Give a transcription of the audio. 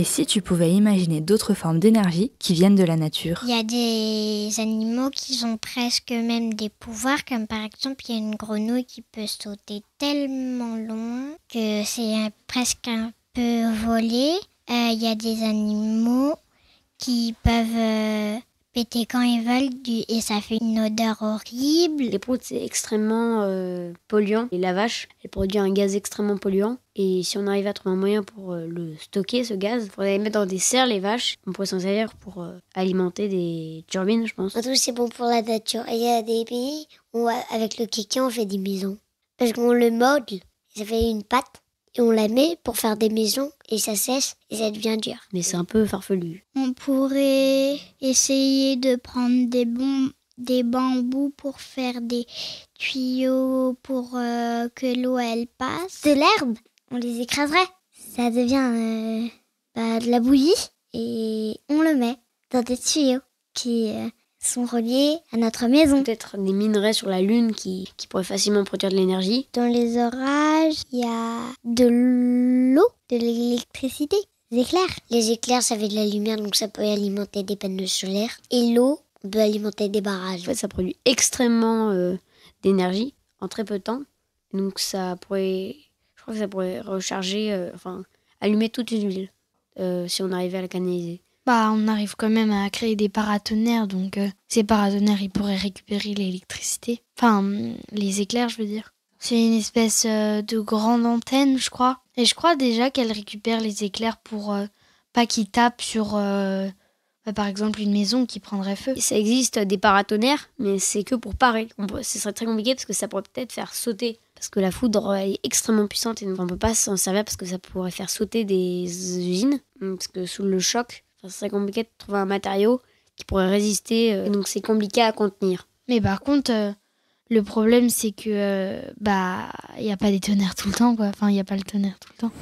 Et si tu pouvais imaginer d'autres formes d'énergie qui viennent de la nature? Il y a des animaux qui ont presque même des pouvoirs, comme par exemple, il y a une grenouille qui peut sauter tellement long que c'est presque un peu volé. Il y a des animaux qui peuvent péter quand ils veulent et ça fait une odeur horrible. Les proutes, c'est extrêmement polluant. Et la vache, elle produit un gaz extrêmement polluant. Et si on arrive à trouver un moyen pour le stocker, ce gaz, il faudrait les mettre dans des serres, les vaches. On pourrait s'en servir pour alimenter des turbines, je pense. En tout, c'est bon pour la nature. Et il y a des pays où, avec le kéké, on fait des maisons. Parce qu'on le modèle, ça fait une pâte. Et on la met pour faire des maisons et ça sèche et ça devient dur. Mais c'est un peu farfelu. On pourrait essayer de prendre des bambous pour faire des tuyaux pour que l'eau elle passe. De l'herbe, on les écraserait. Ça devient de la bouillie et on le met dans des tuyaux qui sont reliés à notre maison. Peut-être des minerais sur la Lune qui pourraient facilement produire de l'énergie. Dans les orages, il y a de l'eau, de l'électricité, des éclairs. Les éclairs, ça fait de la lumière, donc ça peut alimenter des panneaux solaires. Et l'eau, on peut alimenter des barrages. En fait, ça produit extrêmement d'énergie en très peu de temps. Donc je crois que ça pourrait recharger, allumer toute une ville si on arrivait à la canaliser. On arrive quand même à créer des paratonnerres, donc ces paratonnerres, ils pourraient récupérer l'électricité. Les éclairs, je veux dire. C'est une espèce de grande antenne, je crois. Et je crois déjà qu'elle récupère les éclairs pour pas qu'ils tapent sur, par exemple, une maison qui prendrait feu. Ça existe des paratonnerres, mais c'est que pour parer. Ce serait très compliqué parce que ça pourrait peut-être faire sauter. Parce que la foudre est extrêmement puissante et on ne peut pas s'en servir parce que ça pourrait faire sauter des usines. Parce que sous le choc, ça serait compliqué de trouver un matériau qui pourrait résister. Donc c'est compliqué à contenir. Mais par contre, le problème c'est que il y a pas des tonnerres tout le temps, quoi. Il y a pas le tonnerre tout le temps.